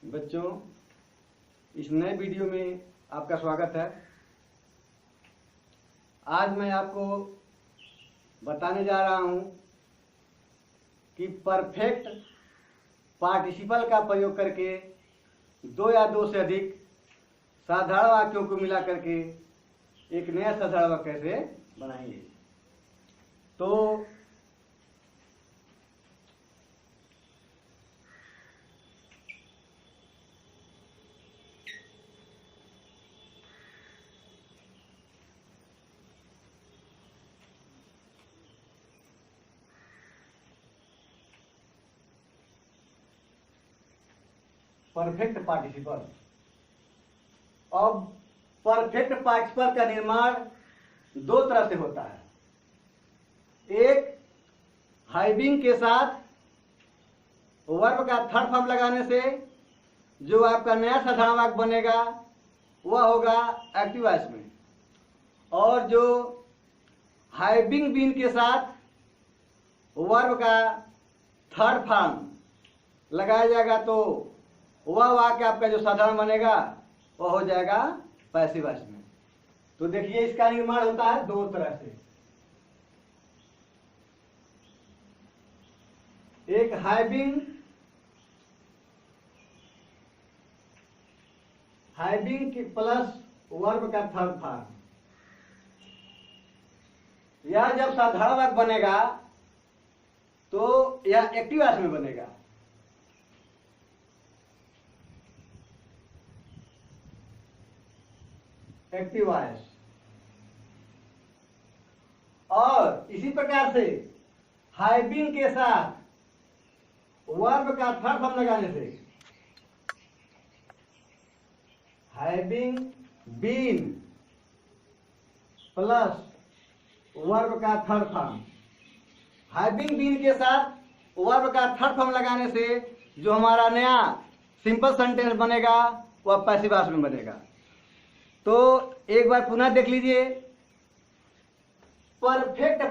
बच्चों, इस नए वीडियो में आपका स्वागत है। आज मैं आपको बताने जा रहा हूं कि परफेक्ट पार्टिसिपल का प्रयोग करके दो या दो से अधिक साधारण वाक्यों को मिला करके एक नया साधारण वाक्य कैसे बनाएंगे। तो परफेक्ट पार्टिसिपल। अब परफेक्ट पार्टिसिपल का निर्माण दो तरह से होता है। एक हाइविंग के साथ वर्ब का थर्ड फॉर्म लगाने से जो आपका नया साधारण वाक्य बनेगा वह होगा एक्टिव वॉइस में, और जो हाइविंग बीन के साथ वर्ब का थर्ड फॉर्म लगाया जाएगा तो वह वाक्य आपका जो साधारण बनेगा वह हो जाएगा पैसिव वॉइस में। तो देखिए, इसका निर्माण होता है दो तरह से। एक हाइविंग की प्लस वर्ब का थर्ड फॉर्म, यह जब साधारण वाक्य बनेगा तो यह एक्टिव वॉइस में बनेगा। Active voice. और इसी प्रकार से हाइविंग के साथ वर्ब का थर्ड फॉर्म लगाने से हाइविंग बीन प्लस वर्ब का थर्ड फॉर्म, हाइविंग बीन के साथ वर्ब का थर्ड फॉर्म लगाने से जो हमारा नया सिंपल सेंटेंस बनेगा वह पैसिव वॉइस में बनेगा। तो एक बार पुनः देख लीजिए। परफेक्ट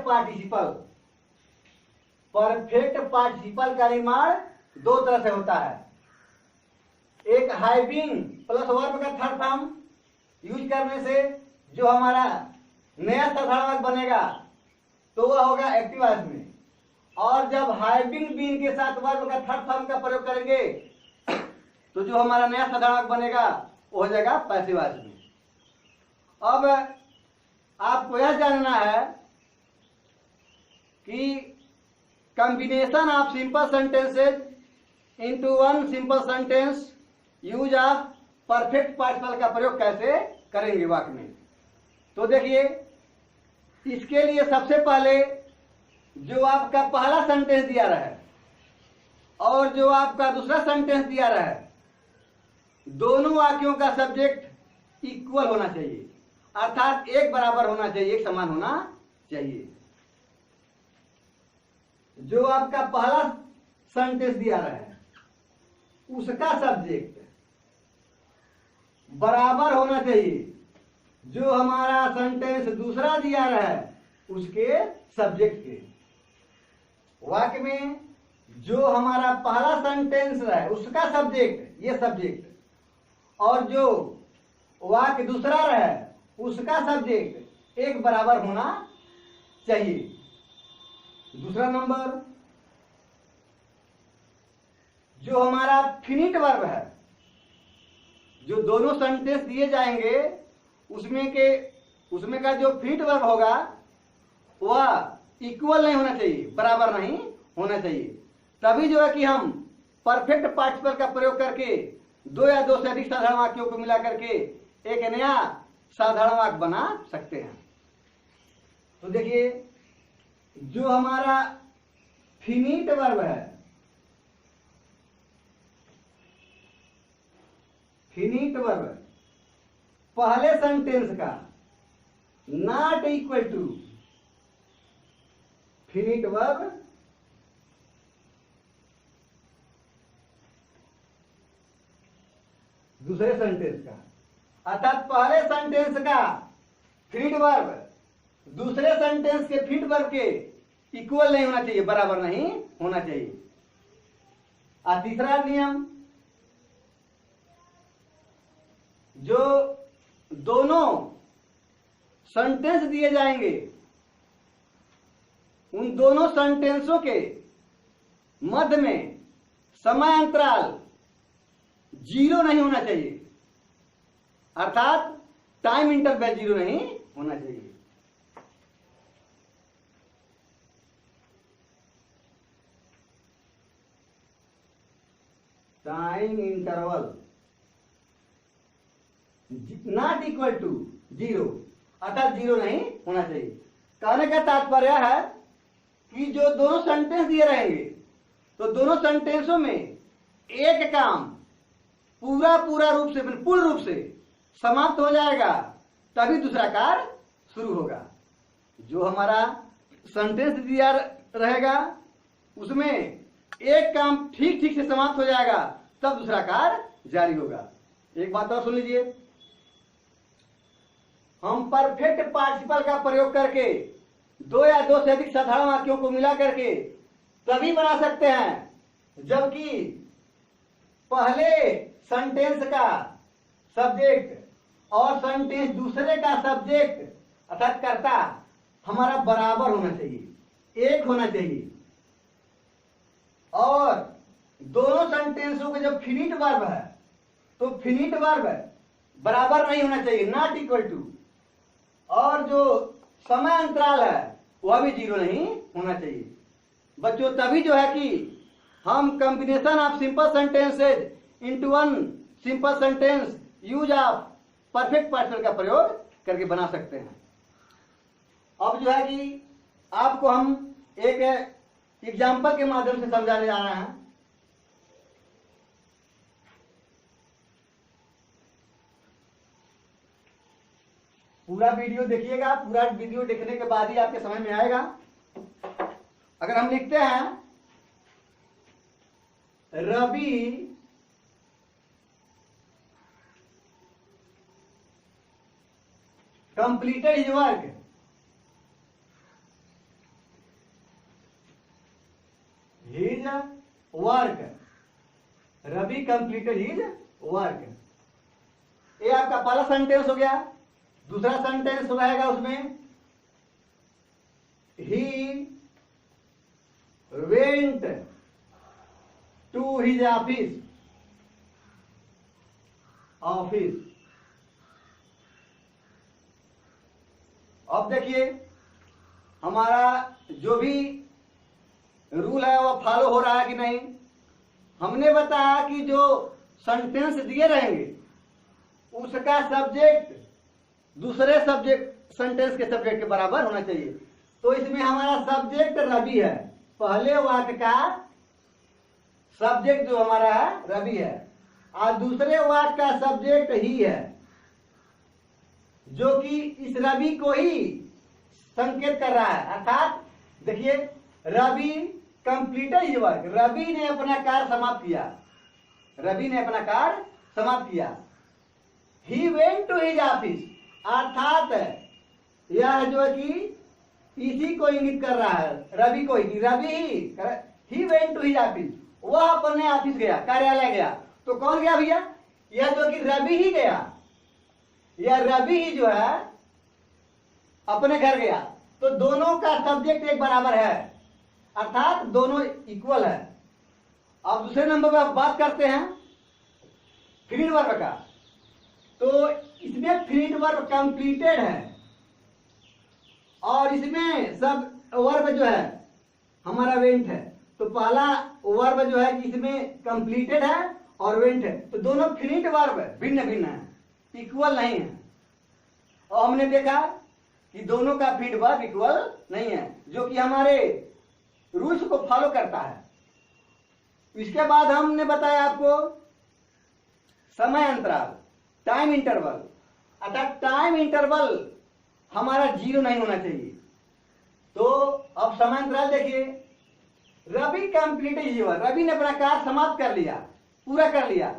पार्टिसिपल का निर्माण दो तरह से होता है। एक हाइविंग प्लस वर्ब का थर्ड फॉर्म यूज करने से जो हमारा नया साधारण वाक्य बनेगा तो वह होगा एक्टिव वॉइस में, और जब हाइविंग बीन के साथ वर्ब का थर्ड फॉर्म का प्रयोग करेंगे तो जो हमारा नया साधारण वाक्य बनेगा वो हो जाएगा पैसिव वॉइस में। अब आपको यह जानना है कि combination of simple sentences into one simple sentence use of perfect participle का प्रयोग कैसे करेंगे वाक्य में। तो देखिए, इसके लिए सबसे पहले जो आपका पहला सेंटेंस दिया रहा है और जो आपका दूसरा सेंटेंस दिया रहा है, दोनों वाक्यों का सब्जेक्ट इक्वल होना चाहिए, अर्थात एक बराबर होना चाहिए, एक समान होना चाहिए। जो आपका पहला सेंटेंस दिया रहा है उसका सब्जेक्ट बराबर होना चाहिए जो हमारा सेंटेंस दूसरा दिया रहा है उसके सब्जेक्ट के। वाक्य में जो हमारा पहला सेंटेंस है उसका सब्जेक्ट, ये सब्जेक्ट, और जो वाक्य दूसरा रहा उसका सब्जेक्ट एक बराबर होना चाहिए। दूसरा नंबर, जो हमारा फिनिट वर्ब है, जो दोनों सेंटेंस दिए जाएंगे उसमें का जो फिनिट वर्ब होगा वह इक्वल नहीं होना चाहिए, बराबर नहीं होना चाहिए। तभी जो है कि हम परफेक्ट पार्टिसिपल का प्रयोग करके दो या दो से अधिक साधारण वाक्यों को मिला करके एक नया साधारण वाक्य बना सकते हैं। तो देखिए, जो हमारा फिनिट वर्ब है, फिनिट वर्ब पहले सेंटेंस का not equal to finite verb दूसरे सेंटेंस का, अर्थात पहले सेंटेंस का फिनिट वर्ब दूसरे सेंटेंस के फिनिट वर्ब के इक्वल नहीं होना चाहिए, बराबर नहीं होना चाहिए। और तीसरा नियम, जो दोनों सेंटेंस दिए जाएंगे उन दोनों सेंटेंसों के मध्य में समय अंतराल 0 नहीं होना चाहिए, अर्थात टाइम इंटरवल 0 नहीं होना चाहिए। Time interval not equal to 0, अर्थात 0 नहीं होना चाहिए। कहने का तात्पर्य है कि जो दोनों सेंटेंस दिए रहेंगे तो दोनों सेंटेंसों में एक काम पूरा रूप से पूर्ण रूप से समाप्त हो जाएगा, तभी दूसरा कार्य शुरू होगा। जो हमारा सेंटेंस दिया रहेगा उसमें एक काम ठीक से समाप्त हो जाएगा, तब दूसरा कार्य जारी होगा। एक बात और सुन लीजिए, हम परफेक्ट पार्टिसिपल का प्रयोग करके दो या दो से अधिक साधारण वाक्यों को मिला करके तभी बना सकते हैं जबकि पहले सेंटेंस का सब्जेक्ट और सेंटेंस दूसरे का सब्जेक्ट अर्थात कर्ता हमारा बराबर होना चाहिए, एक होना चाहिए। और दोनों सेंटेंसों के जब फिनिट वर्ब है तो फिनिट वर्ब बराबर नहीं होना चाहिए, नॉट इक्वल टू। और जो समय अंतराल है वह भी 0 नहीं होना चाहिए। बच्चों तभी जो है कि हम combination of simple sentences into one simple sentence use of perfect participle का प्रयोग करके बना सकते हैं। अब जो है कि आपको हम एक एग्जाम्पल के माध्यम से समझाने जा रहे हैं। पूरा वीडियो देखिएगा, पूरा वीडियो देखने के बाद ही आपके समझ में आएगा। अगर हम लिखते हैं Ravi completed his work, his work, Ravi completed his work, ये आपका पहला सेंटेंस हो गया। दूसरा सेंटेंस रहेगा उसमें he went to his office, office. अब देखिए हमारा जो भी रूल है वह फॉलो हो रहा है कि नहीं। हमने बताया कि जो सेंटेंस दिए रहेंगे उसका सब्जेक्ट दूसरे सब्जेक्ट सेंटेंस के सब्जेक्ट के बराबर होना चाहिए। तो इसमें हमारा सब्जेक्ट रवि है, पहले वाक्य का सब्जेक्ट जो हमारा है रवि है और दूसरे वाक्य का सब्जेक्ट ही है, जो कि इस रवि को ही संकेत कर रहा है। अर्थात देखिए Ravi completed his work, Ravi ने अपना कार्य समाप्त किया, रवि ने अपना कार्य समाप्त किया। He went to his office, अर्थात यह जो है कि इसी को इंगित कर रहा है, रवि को ही, Ravi he went to his office, वह अपने ऑफिस गया, कार्यालय गया। तो कौन गया भैया? यह जो कि रवि ही गया, यह रवि ही जो है अपने घर गया। तो दोनों का सब्जेक्ट एक बराबर है, अर्थात दोनों इक्वल है। अब दूसरे नंबर पर बात करते हैं फिनिट वर्ब का। तो इसमें फिनिट वर्ब कंप्लीटेड है और इसमें सब वर्ब जो है हमारा वेंट है। तो पहला वर्ब जो है कि इसमें कंप्लीटेड है और वेंट है, तो दोनों फिनिट वर्ब भिन्न भिन्न है, इक्वल नहीं है। और हमने देखा कि दोनों का फिनिट वर्ब इक्वल नहीं है, जो कि हमारे रूल्स को फॉलो करता है। इसके बाद हमने बताया आपको समय अंतराल, टाइम इंटरवल, अर्थात टाइम इंटरवल हमारा 0 नहीं होना चाहिए। तो अब समय अंतराल देखिए, Ravi completed his work, Ravi ने अपना कार्य समाप्त कर लिया, पूरा कर लिया,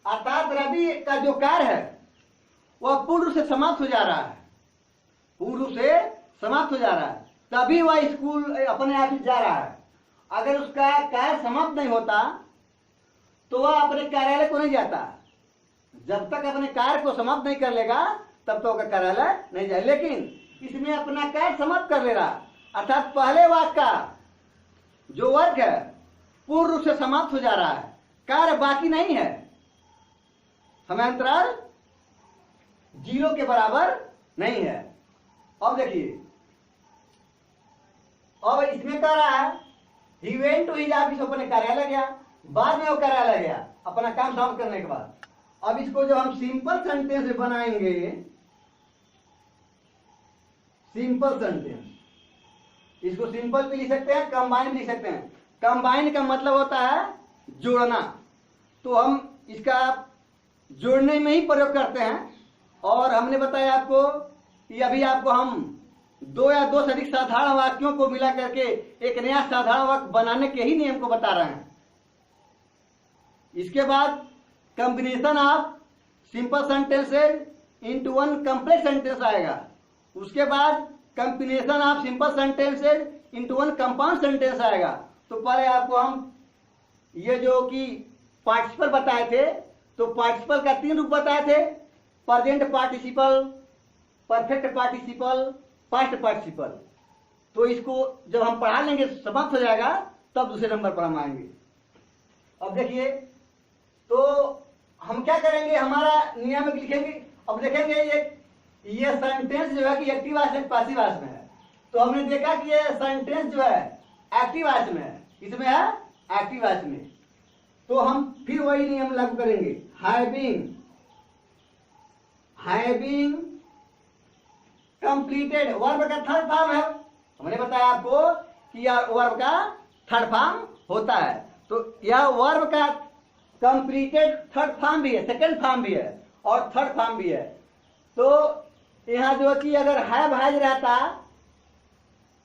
अर्थात रवि का जो कार्य है वह पूर्ण रूप से समाप्त हो जा रहा है, पूर्ण रूप से समाप्त हो जा रहा है, तभी वह स्कूल अपने ऑफिस जा रहा है। अगर उसका कार्य समाप्त नहीं होता तो वह अपने कार्यालय को नहीं जाता, जब तक अपने कार्य को समाप्त नहीं कर लेगा तब तो कार्यालय नहीं जाए। लेकिन इसमें अपना कार्य समाप्त कर ले रहा, अर्थात पहले वाक्य का जो वर्ग है पूर्ण रूप से समाप्त हो जा रहा है, कार्य बाकी नहीं है, समयांतराल 0 के बराबर नहीं है। अब देखिए, अब इसमें कह रहा है he went to his office, अपने कार्यालय गया, बाद में वो कार्यालय गया अपना काम समाप्त करने के बाद। अब इसको जो हम सिंपल सेंटेंस बनाएंगे, सिंपल सेंटेंस, इसको सिंपल भी लिख सकते हैं, कंबाइन लिख सकते हैं। कंबाइन का मतलब होता है जोड़ना, तो हम इसका जोड़ने में ही प्रयोग करते हैं। और हमने बताया आपको कि अभी आपको हम 2 या 2 से अधिक साधारण वाक्यों को मिला करके एक नया साधारण वाक्य बनाने के ही नियम को बता रहे हैं। इसके बाद combination of simple sentences into one complex sentence आएगा। उसके बाद combination of simple sentences into one compound sentence आएगा। तो पहले आपको हम ये जो कि पार्टिसिपल बताए थे, तो पार्टिसिपल का 3 रूप बताए थे, present participle, perfect participle, past participle. तो इसको जब हम पढ़ा लेंगे, समाप्त हो जाएगा, तब दूसरे नंबर पर हम आएंगे। अब देखिए, तो हम क्या करेंगे, हमारा नियम लिखेंगे। अब देखेंगे ये सेंटेंस जो है कि एक्टिव वॉइस में पैसिव वॉइस में है। तो हमने देखा कि ये सेंटेंस जो है एक्टिव वॉइस में है, इसमें है एक्टिव वॉइस में। तो हम फिर वही नियम लागू करेंगे, हैविंग कंप्लीटेड, वर्ब का थर्ड फॉर्म है। हमने बताया आपको कि यह वर्ब का थर्ड फॉर्म होता है। तो यह वर्ब का कंप्लीटेड थर्ड फॉर्म भी है, सेकंड फॉर्म भी है और थर्ड फॉर्म भी है। तो यहाँ जो है कि अगर हैव हैज रहता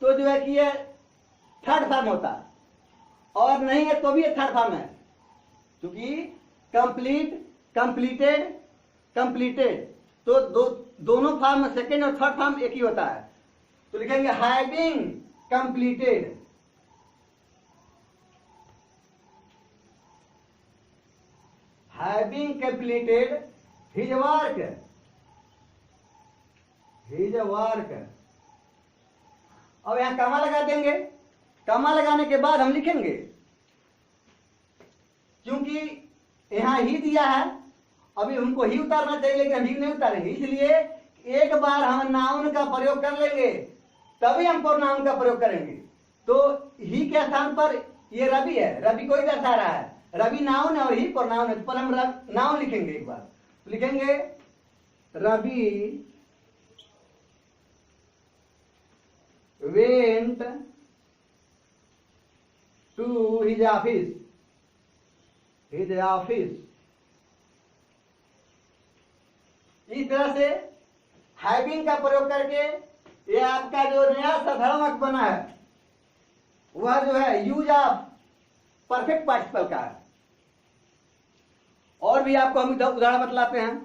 तो जो है कि ये थर्ड फॉर्म होता, और नहीं है तो भी ये थर्ड फॉर्म है, क्योंकि कंप्लीट, कंप्लीटेड, कंप्लीटेड, तो दोनों फॉर्म सेकेंड और थर्ड फॉर्म एक ही होता है। तो लिखेंगे having completed, having completed his work, his work. अब यहां कमा लगा देंगे, कमा लगाने के बाद हम लिखेंगे, क्योंकि यहां ही दिया है, अभी हमको ही उतारना चाहिए लेकिन हम ही नहीं उतारेंगे, इसलिए एक बार हम नाउन का प्रयोग कर लेंगे तभी हम प्रोनाउन का प्रयोग करेंगे। तो ही के स्थान पर ये रवि है, रवि को ही दर्शा रहा है, रवि नाउन है और ही प्रोनाउन है। पर हम नाउन लिखेंगे एक बार, तो लिखेंगे Ravi went to his office, his office. इस तरह से हैविंग का प्रयोग करके ये आपका जो नया साधारण वाक्य बना है वह जो है यूज ऑफ परफेक्ट पार्टिसिपल का है। और भी आपको हम उदाहरण बतलाते हैं।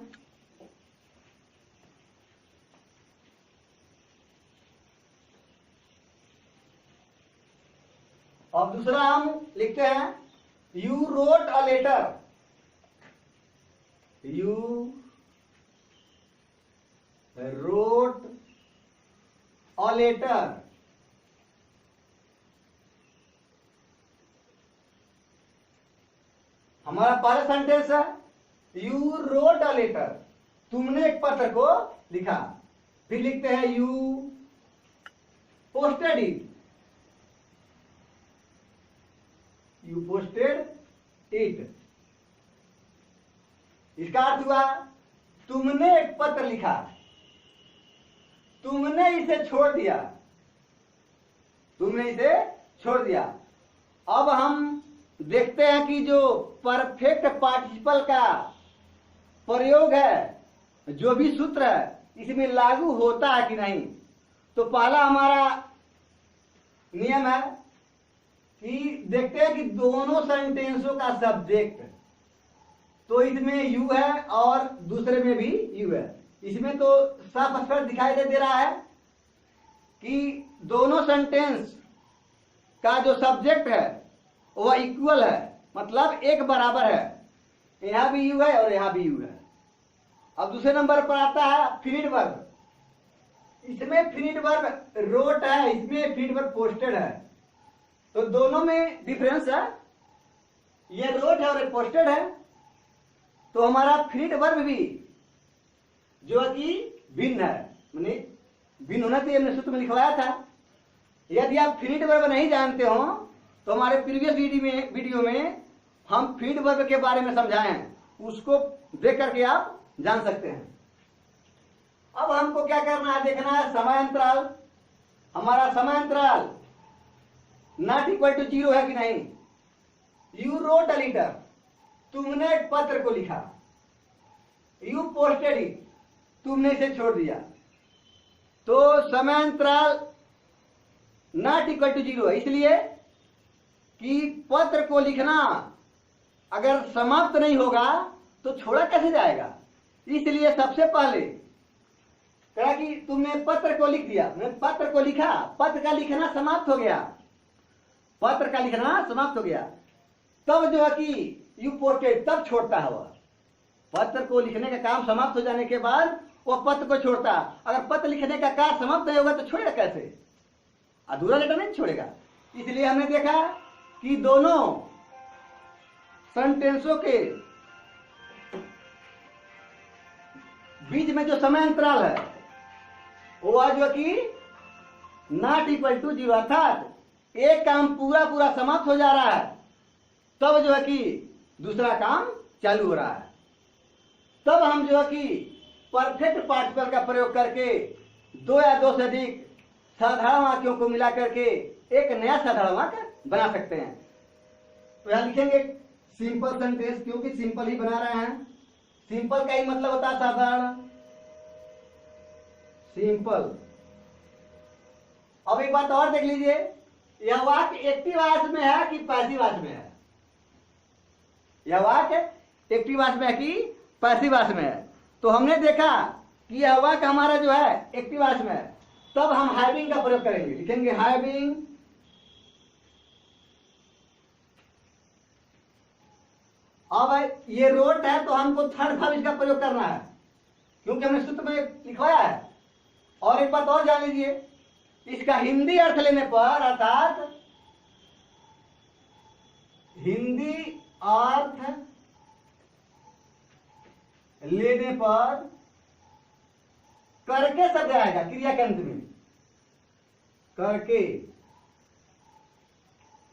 अब दूसरा हम लिखते हैं you wrote a letter, you wrote a letter. हमारा पहला सेंटेंस है यू रोट अ लेटर, तुमने एक पत्र को लिखा। फिर लिखते हैं you posted it, you posted it. इसका अर्थ हुआ तुमने एक पत्र लिखा, तुमने इसे छोड़ दिया, तुमने इसे छोड़ दिया। अब हम देखते हैं कि जो परफेक्ट पार्टिसिपल का प्रयोग है, जो भी सूत्र है, इसमें लागू होता है कि नहीं। तो पहला हमारा नियम है कि देखते हैं कि दोनों सेंटेंसों का सब्जेक्ट, तो इसमें यू है और दूसरे में भी यू है। इसमें तो साफ स्पष्ट दिखाई दे रहा है कि दोनों सेंटेंस का जो सब्जेक्ट है वह इक्वल है, मतलब एक बराबर है। यहां भी यू है और यहां भी यू है। अब दूसरे नंबर पर आता है फिनिट वर्ब। इसमें फिनिट वर्ब रोट है, इसमें फिनिट वर्ब पोस्टेड है, तो दोनों में डिफरेंस है। ये रोट है और ये पोस्टेड है, तो हमारा फिनिट वर्ब भी जो है कि भिन्न है, माने भिन्न होना चाहिए। हमने सूत्र में लिखवाया था। यदि आप फिनिट वर्ब नहीं जानते हो तो हमारे प्रीवियस वीडियो में हम फिनिट वर्ब के बारे में समझाए हैं, उसको देख करके आप जान सकते हैं। अब हमको क्या करना है, देखना है समय अंतराल। हमारा समय अंतराल नॉट इक्वल टू 0 है कि नहीं। यू रोट अ लेटर, तुमने एक पत्र को लिखा। यू पोस्टेड इट, तुमने इसे छोड़ दिया। तो समय अंतराल नॉट इक्वल टू 0 है, इसलिए कि पत्र को लिखना अगर समाप्त नहीं होगा तो छोड़ा कैसे जाएगा। इसलिए सबसे पहले कहा कि तुमने पत्र को लिख दिया, पत्र को लिखा, पत्र का लिखना समाप्त हो गया, पत्र का लिखना समाप्त हो गया, तब जो है कि यू पोस्टेड, तब छोड़ता है वह। पत्र को लिखने का काम समाप्त हो जाने के बाद वो पत्र को छोड़ता। अगर पत्र लिखने का कार्य समाप्त नहीं होगा तो छोड़ेगा कैसे, अधूरा लेटर नहीं छोड़ेगा। इसलिए हमने देखा कि दोनों सेंटेंसों के बीच में जो समय अंतराल है वो जो कि नॉट इक्वल टू 0, अर्थात एक काम पूरा पूरा समाप्त हो जा रहा है तब जो है कि दूसरा काम चालू हो रहा है। तब हम जो है कि परफेक्ट पार्टिसिपल का प्रयोग करके दो या दो से अधिक साधारण वाक्यों को मिला करके एक नया साधारण वाक्य बना सकते हैं। तो यहां लिखेंगे सिंपल सेंटेंस, क्योंकि सिंपल ही बना रहे हैं। सिंपल का ही मतलब होता है साधारण, सिंपल। अब एक बात और देख लीजिए, यह वाक्य एक्टिव वॉइस में है कि पैसिव वॉइस में है। यह वाक्य एक्टिव वॉइस में है कि पैसिव वॉइस में है। तो हमने देखा कि यह वाक्य हमारा जो है एक्टिव वॉइस में है, तब हम हैविंग का प्रयोग करेंगे। लिखेंगे हैविंग। अब ये रोट है तो हमको थर्ड फॉर्म इसका प्रयोग करना है, क्योंकि हमने सूत्र में लिखवाया है। और एक बात और जान लीजिए, इसका हिंदी अर्थ लेने पर, अर्थात हिंदी अर्थ लेने पर करके शब्द आएगा क्रिया के अंत में। करके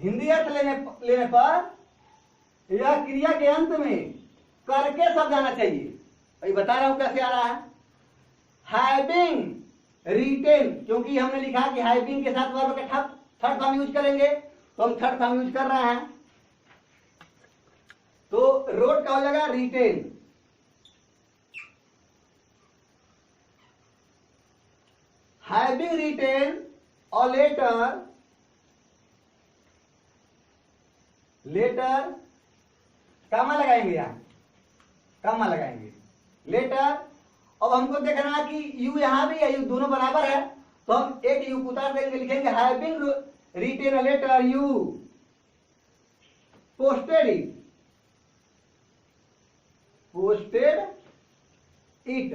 हिंदी अर्थ लेने पर यह क्रिया के अंत में करके शब्द आना चाहिए। अभी बता रहा हूं कैसे आ रहा है। हैविंग रिटेन, क्योंकि हमने लिखा कि हैविंग के साथ वर्ब का थर्ड फॉर्म यूज करेंगे, तो हम थर्ड फॉर्म यूज कर रहे हैं। तो रोट का हो जाएगा रिटेन। हैविंग रिटेन और लेटर कामा लगाएंगे, यहां कामा लगाएंगे लेटर। अब हमको देखना है कि यू यहां भी है, यू दोनों बराबर है, तो हम एक यू उतार देंगे, लिखेंगे having written a letter you posted it, posted it.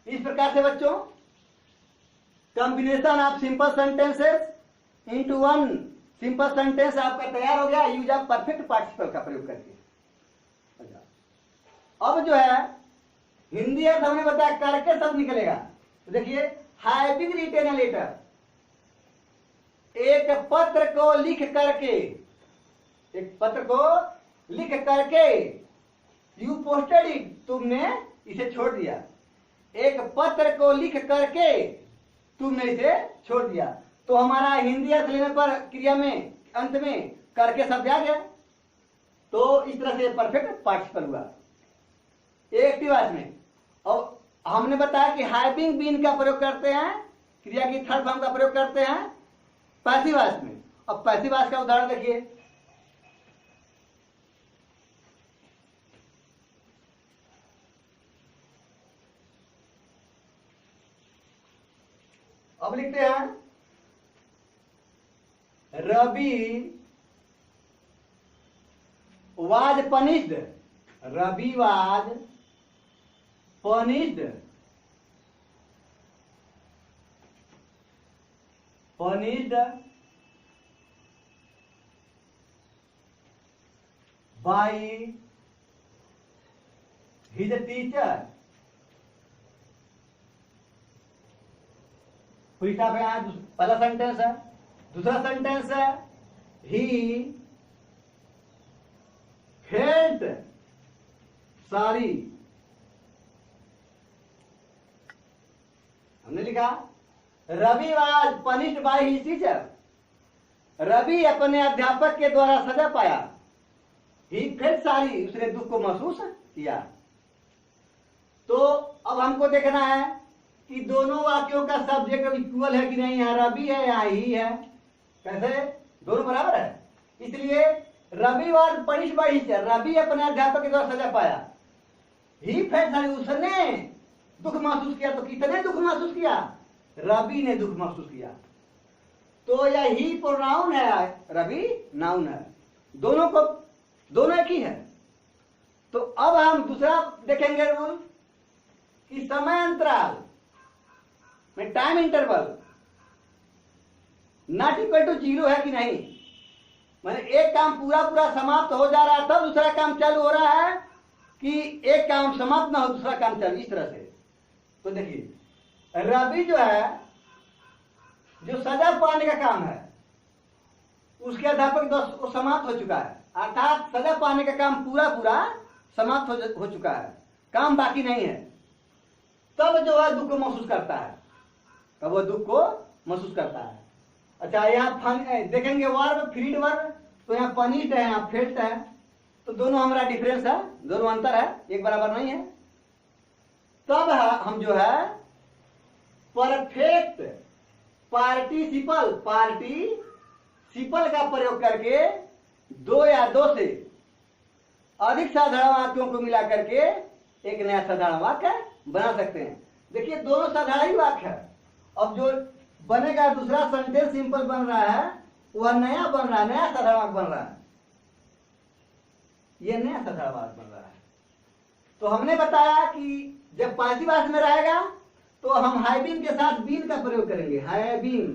इस प्रकार से बच्चों combination of simple sentences into one simple sentence आपका तैयार हो गया यूज ऑफ परफेक्ट पार्टिसिपल का प्रयोग करके। अब जो है हिंदी अर्थ हमने बताया करके शब्द निकलेगा। तो देखिए हैविंग रिटेन अ लेटर, एक पत्र को लिख करके, एक पत्र को लिख करके, यू पोस्टेड इट, तुमने इसे छोड़ दिया। एक पत्र को लिख करके तुमने इसे छोड़ दिया। तो हमारा हिंदी अर्थ लेने पर क्रिया में अंत में करके शब्द आ गया। तो इस तरह से परफेक्ट पार्टिसिपल हुआ एक्टिव वॉइस में। और हमने बताया कि हैविंग बीन का प्रयोग करते हैं, क्रिया की थर्ड फॉर्म का प्रयोग करते हैं पैसिव वॉइस में। अब पैसिव वॉइस का उदाहरण देखिए, अब लिखते हैं Ravi was punished, Ravi was furnished, furnished by his teacher। Full stop है यहाँ, पहला सेंटेंस है। दूसरा सेंटेंस है ही फेल्ट सॉरी, हमने लिखा Ravi was punished by his teacher, Ravi अपने अध्यापक के द्वारा सजा पाया। ही फेल्ट सॉरी, उसने दुख को महसूस किया। तो अब हमको देखना है कि दोनों वाक्यों का सब्जेक्ट इक्वल है कि नहीं, यहाँ रवि है यहाँ ही है। कैसे? दोनों बराबर है। इसलिए Ravi was punished by his teacher, Ravi अपने अध्यापक के द्वारा सजा पाया। ही फेल्ट सॉरी, उसने दुख महसूस किया। तो कितने दुख महसूस किया? रवि ने दुख महसूस किया। तो यह ही प्रोनाउन है, रवि नाउन है। दोनों एक ही है। तो अब हम दूसरा देखेंगे रूल कि समय अंतराल में time interval not equal to 0 है कि नहीं। मैंने एक काम पूरा समाप्त हो जा रहा है तब दूसरा काम चालू हो रहा है, कि एक काम समाप्त ना हो दूसरा काम चालू, इस तरह से। तो देखिए रवि जो है, जो सजा पाने का काम है उसके अध्यापक वो समाप्त हो चुका है, अर्थात सजा पाने का काम पूरा समाप्त हो चुका है, काम बाकी नहीं है। तब जो है दुख को महसूस करता है, तब वो दुख को महसूस करता है। अच्छा, यहाँ देखेंगे वर्ब फ्रीड वर्ब, तो यहाँ पनिश्ड है, यहाँ फेल्ट है। तो दोनों हमारा डिफरेंस है, दोनों अंतर है, एक बराबर नहीं है। तब हम जो है परफेक्ट पार्टिसिपल का प्रयोग करके दो या दो से अधिक साधारण वाक्यों को मिला करके एक नया साधारण वाक्य बना सकते हैं। देखिए दोनों साधारण ही वाक्य है। अब जो बनेगा दूसरा सेंटेंस सिंपल बन रहा है, वह नया बन रहा है, नया साधारण वाक्य बन रहा है। यह नया साधारण वाक्य बन रहा है। तो हमने बताया कि जब पासिव वॉइस में रहेगा तो हम हैविंग के साथ बीन का प्रयोग करेंगे। हैविंग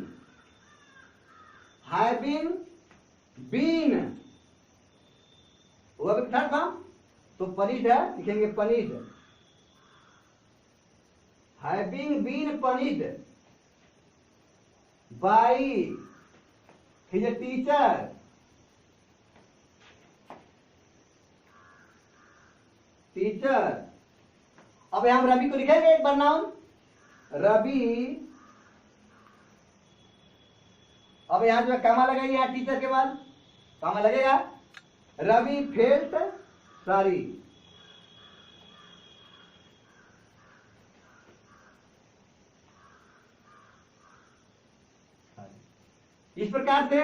बीन, वो भी थर्ड फॉर्म। तो पनिश्ड है, लिखेंगे punished, having been punished by his teacher, अब हम रवि को लिखेंगे एक बार नाउन, रवि। अब यहां जो कामा लगेगा, यहाँ टीचर के बाद कामा लगेगा। रवि फेल्ट सॉरी, इस प्रकार से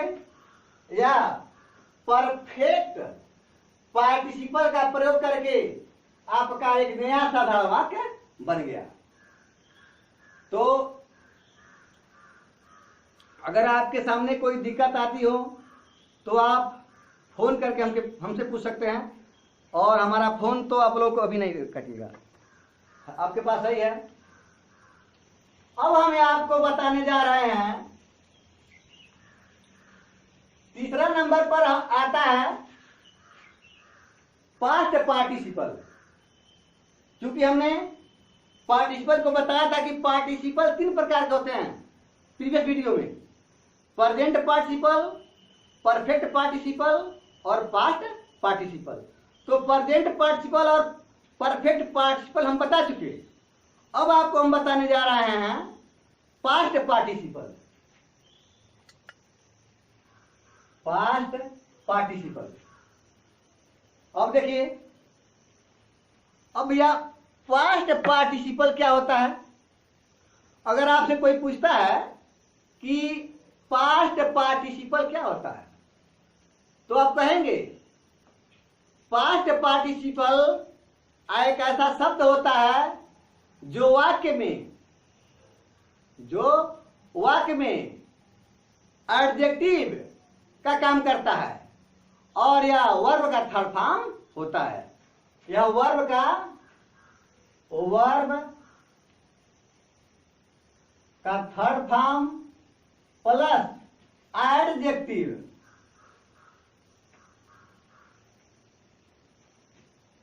या परफेक्ट पार्टिसिपल का प्रयोग करके आपका एक नया साधारण वाक्य बन गया। तो अगर आपके सामने कोई दिक्कत आती हो तो आप फोन करके हमसे पूछ सकते हैं, और हमारा फोन तो आप लोगों को अभी नहीं कटेगा, आपके पास सही है। अब हम आपको बताने जा रहे हैं, तीसरा नंबर पर आता है पास्ट पार्टिसिपल। क्योंकि हमने पार्टिसिपल को बताया था कि पार्टिसिपल 3 प्रकार के होते हैं प्रीवियस वीडियो में, प्रेजेंट पार्टिसिपल, परफेक्ट पार्टिसिपल और पास्ट पार्टिसिपल। तो प्रेजेंट पार्टिसिपल और परफेक्ट पार्टिसिपल हम बता चुके। अब आपको हम बताने जा रहे हैं पास्ट पार्टिसिपल। अब देखिए, अब यह पास्ट पार्टिसिपल क्या होता है। अगर आपसे कोई पूछता है कि पास्ट पार्टिसिपल क्या होता है, तो आप कहेंगे पास्ट पार्टिसिपल एक ऐसा शब्द होता है जो वाक्य में एडजेक्टिव का काम करता है, और यह वर्ब का थर्ड फॉर्म होता है। यह वर्ब का वर्ब का third form plus adjective.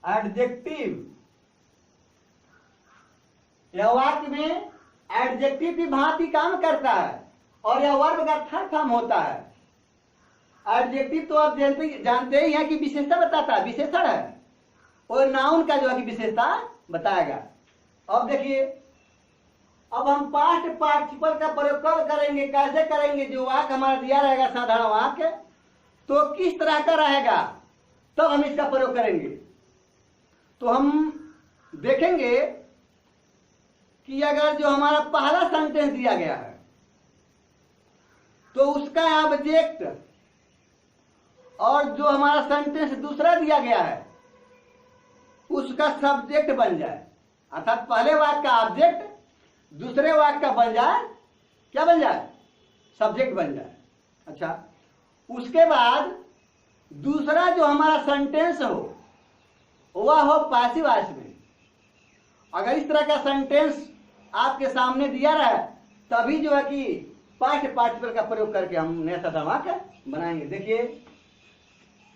Adjective यह वाक्य में एडजेक्टिव की भांति काम करता है और यह वर्ब का थर्ड फॉर्म होता है। एडजेक्टिव तो आप जानते ही हैं कि विशेषता बताता है, विशेषण है, और नाउन का जो है कि विशेषता बताएगा। अब देखिए, अब हम पास्ट पार्टिसिपल का प्रयोग कब करेंगे, कैसे करेंगे। जो वाक्य हमारा दिया रहेगा साधारण वाक्य, तो किस तरह का रहेगा, तब हम इसका प्रयोग करेंगे। तो हम देखेंगे कि अगर जो हमारा पहला सेंटेंस दिया गया है तो उसका ऑब्जेक्ट, और जो हमारा सेंटेंस दूसरा दिया गया है उसका सब्जेक्ट बन जाए, अर्थात पहले वाक्य का ऑब्जेक्ट दूसरे वाक्य का बन जाए, क्या बन जाए, सब्जेक्ट बन जाए। अच्छा, उसके बाद दूसरा जो हमारा सेंटेंस हो वह हो पैसिव वॉइस में। अगर इस तरह का सेंटेंस आपके सामने दिया रहा तभी जो है कि पास्ट पार्टिसिपल का प्रयोग करके हम नया साधारण वाक्य बनाएंगे। देखिए,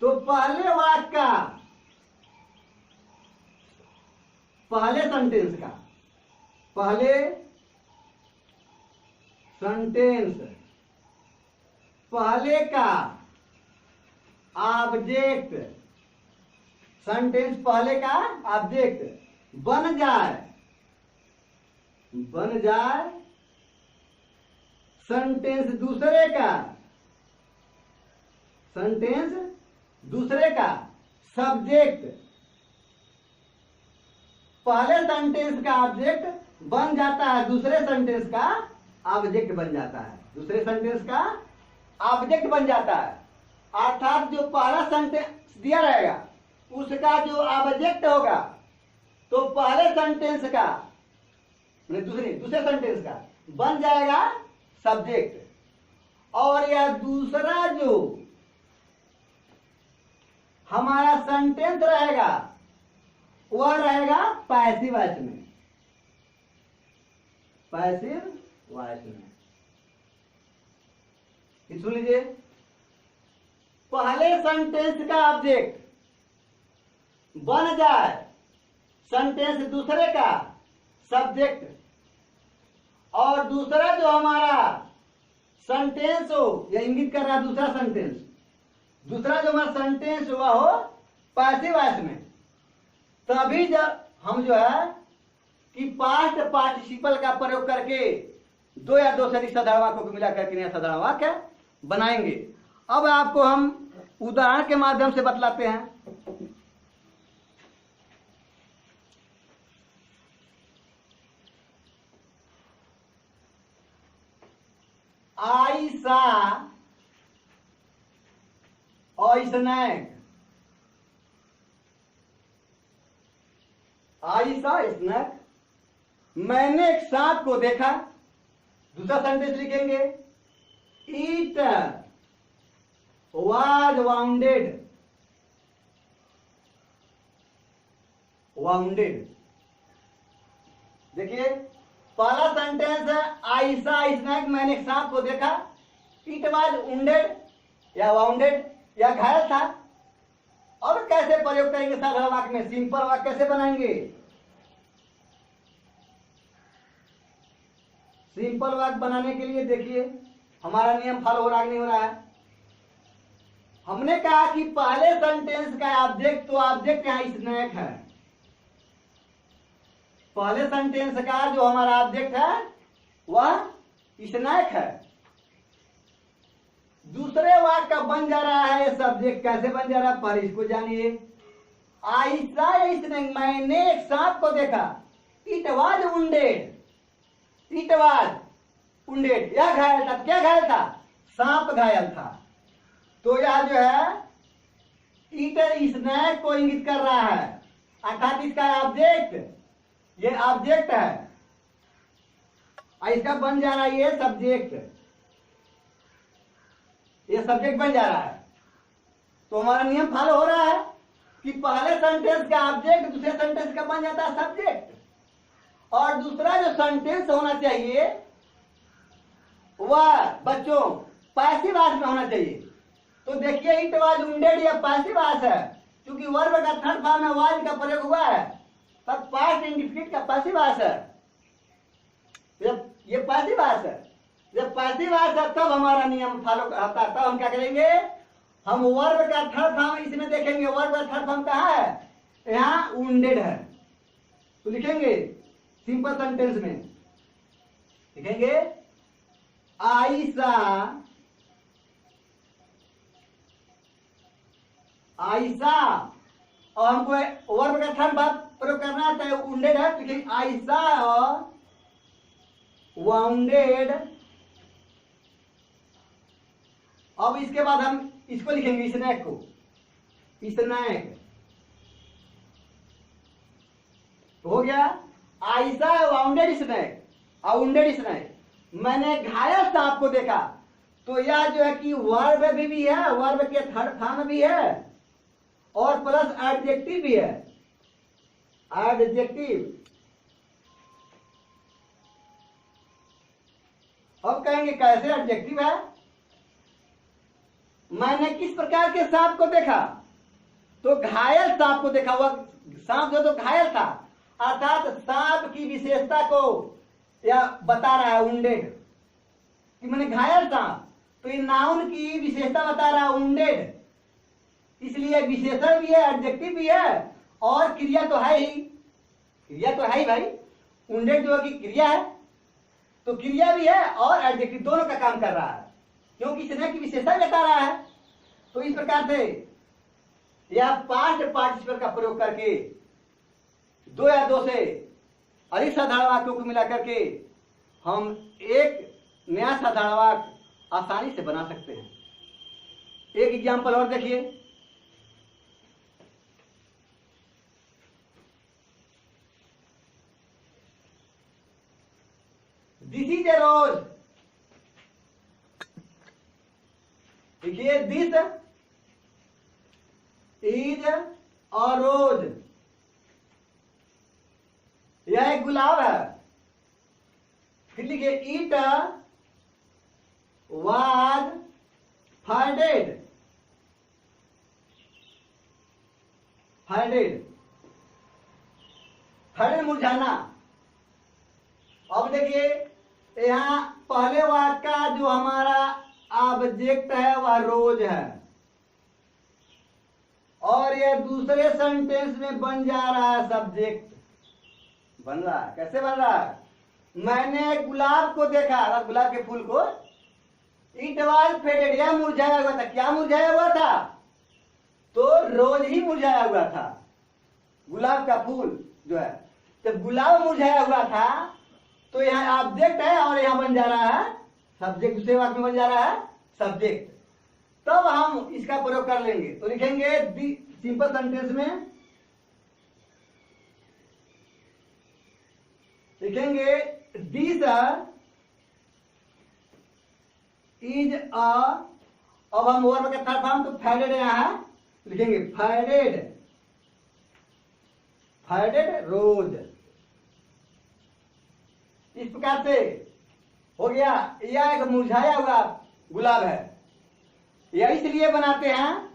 तो पहले वाक्य का, पहले सेंटेंस का, पहले सेंटेंस, पहले का ऑब्जेक्ट, सेंटेंस पहले का ऑब्जेक्ट बन जाए, बन जाए सेंटेंस दूसरे का, सेंटेंस दूसरे का सब्जेक्ट। पहले सेंटेंस का ऑब्जेक्ट बन जाता है, दूसरे सेंटेंस का ऑब्जेक्ट बन जाता है, दूसरे सेंटेंस का ऑब्जेक्ट बन जाता है। अर्थात जो पहला सेंटेंस दिया रहेगा उसका जो ऑब्जेक्ट होगा तो पहले सेंटेंस का, दूसरे सेंटेंस का बन जाएगा सब्जेक्ट, और यह दूसरा जो हमारा सेंटेंस रहेगा वह रहेगा पैसिव वॉइस में, पैसिव वॉइस में। सुन लीजिए, पहले सेंटेंस का ऑब्जेक्ट बन जाए सेंटेंस दूसरे का सब्जेक्ट, और दूसरा जो हमारा सेंटेंस हो, यह इंगित कर रहा है दूसरा सेंटेंस, दूसरा जो हमारा सेंटेंस हुआ हो पैसिव वॉइस में, तभी जब हम जो है कि पास्ट पार्टिसिपल का प्रयोग करके दो या दो से अधिक साधारण वाक्यों को मिलाकर के नया साधारण वाक्य बनाएंगे। अब आपको हम उदाहरण के माध्यम से बतलाते हैं। आयशा और स्नैक, आयशा स्नैक, मैंने एक सांप को देखा। दूसरा सेंटेंस लिखेंगे, इट वाज वाउंडेड, वाउंडेड। देखिए, पहला सेंटेंस है आयशा स्नैक, मैंने एक सांप को देखा। इट वाज वुंडेड या वाउंडेड या घायल था। और कैसे प्रयोग करेंगे साधारण वाक्य में, सिंपल वाक्य कैसे बनाएंगे। सिंपल वाक्य बनाने के लिए देखिए हमारा नियम फॉलो हो रहा है नहीं हो रहा है। हमने कहा कि पहले सेंटेंस का ऑब्जेक्ट, तो ऑब्जेक्ट यहां स्नैक है। पहले सेंटेंस का जो हमारा ऑब्जेक्ट है वह स्नैक है। दूसरे वाक्य का बन जा रहा है सब्जेक्ट, कैसे बन जा रहा है पर इसको जानिए। आयशा स्नैक, मैंने एक सांप को देखा। It was wounded, it was wounded, यह घायल था। क्या घायल था, सांप घायल था। तो यह जो है ईटर स्नैक को इंगित कर रहा है, अर्थात इसका ऑब्जेक्ट, ये ऑब्जेक्ट है, इसका बन जा रहा है ये सब्जेक्ट, ये सब्जेक्ट बन जा रहा है। तो हमारा नियम फॉलो हो रहा है कि पहले सेंटेंस का ऑब्जेक्ट दूसरे सेंटेंस का बन जाता है सब्जेक्ट, और दूसरा जो सेंटेंस होना चाहिए वह बच्चों पैसिव वॉइस में होना चाहिए। तो देखिए इट वाज वुंडेड या पैसिव वॉइस है, क्योंकि वर्ब का थर्ड फॉर्म में वाज का प्रयोग हुआ है, तब पास्ट इंडिफिनिट का पैसिव वॉइस है। जब ये पैसिव वॉइस है, जब पैसिव वॉइस है तब हमारा नियम फॉलो होता है। तब हम क्या करेंगे, हम वर्ब का थर्ड फॉर्म इसमें देखेंगे। वर्ब का थर्ड फॉर्म कहाँ है, यहाँ वुंडेड है, तो लिखेंगे सिंपल सेंटेंस में लिखेंगे आयशा आयशा, और हमको वर्ब का थर्ड फॉर्म प्रयोग करना है तो वुंडेड है, तो लिखेंगे आयशा वाउंडेड। अब इसके बाद हम इसको लिखेंगे स्नैक को, स्नैक हो गया। Ayesha wounded snake, wounded snake. मैंने घायल सांप को देखा, तो यह जो है कि वर्ब भी है, वर्ब के थर्ड फॉर्म भी है और प्लस एडजेक्टिव भी है, एडजेक्टिव। अब कहेंगे कैसे एडजेक्टिव है, मैंने किस प्रकार के सांप को देखा, तो घायल सांप को देखा। वह सांप जो तो घायल था, अर्थात सांप की विशेषता को यह बता रहा है वुंडेड, कि मैंने घायल सांप, तो ये नाउन की विशेषता बता रहा है वुंडेड, इसलिए विशेषण भी है, एडजेक्टिव भी है और क्रिया तो है ही, क्रिया तो है ही भाई। वुंडेड जो है कि क्रिया है, तो क्रिया भी है और एडजेक्टिव दोनों का काम कर रहा है, क्योंकि स्नेह की विशेषता बता रहा है। तो इस प्रकार से यह पास्ट पार्टिसिपल का प्रयोग करके दो या दो से अधिक साधारण वाक्यों को मिला करके हम एक नया साधारण वाक्य आसानी से बना सकते हैं। एक एग्जाम्पल और देखिए, दिस इज ए रोज। देखिए दिस इज अ रोज, यह एक गुलाब है। फिर लिखिए इट वाज फाइंडेड, फाइंडेड, फाइंडेड मुरझाना। अब देखिए यहाँ पहले वाक्य का जो हमारा ऑब्जेक्ट है वह रोज है, और यह दूसरे सेंटेंस में बन जा रहा है सब्जेक्ट, बन रहा है। कैसे बन रहा है, मैंने गुलाब को देखा, गुलाब के फूल को, इट वाज फेडेड, यह मुरझाया हुआ था। क्या मुरझाया हुआ था, तो रोज ही मुरझाया हुआ था, गुलाब का फूल जो है। जब गुलाब मुरझाया हुआ था तो यहाँ ऑब्जेक्ट है और यहाँ बन जा रहा है सब्जेक्ट, दूसरे वाक्य में बन जा रहा है सब्जेक्ट। तब हम इसका प्रयोग कर लेंगे, तो लिखेंगे सिंपल सेंटेंस में लिखेंगे दिस इज अ, अब हम वर्ब का थर्ड फॉर्म तो फाइडेड यहाँ है, लिखेंगे फाइडेड, फाइडेड रोज। इस प्रकार से हो गया। यह एक मुरझाया हुआ गुलाब है। यह इसलिए बनाते हैं,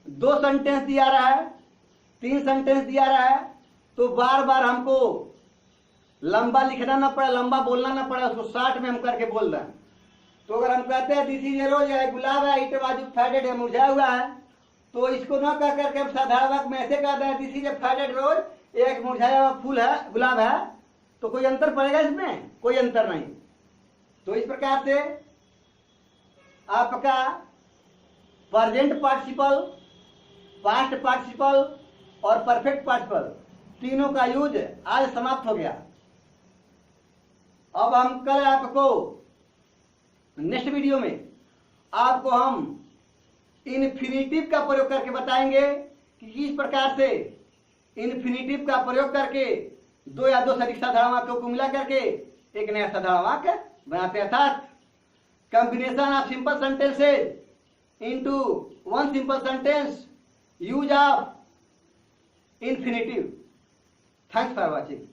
दो सेंटेंस दिया रहा है, तीन सेंटेंस दिया रहा है, तो बार बार हमको लंबा लिखना ना पड़े, लंबा बोलना ना पड़े, उसको शॉर्ट में हम करके बोल दें। तो अगर हम कहते हैं दिस इज ए रोज, है गुलाब है, इट वाज फाइडेड है, मुरझाया हुआ है, तो इसको ना कह करके हम साधारण वाक्य में ऐसे कहते हैं दिस इज ए फाइडेड रोज, एक मुरझाया हुआ फूल है, गुलाब है, तो कोई अंतर पड़ेगा इसमें, कोई अंतर नहीं। तो इस प्रकार से आपका प्रेजेंट पार्टिसिपल, पास्ट पार्टिसिपल और परफेक्ट पार्टिसिपल तीनों का यूज आज समाप्त हो गया। अब हम कल आपको नेक्स्ट वीडियो में आपको हम इन्फिनिटिव का प्रयोग करके बताएंगे कि किस प्रकार से इन्फिनिटिव का प्रयोग करके दो या दो से अधिक साधारण वाक्यों को मिला करके एक नया साधारण वाक्य बनाते हैं, अर्थात combination of simple sentences into one simple sentence, use of infinitive. Thanks for watching.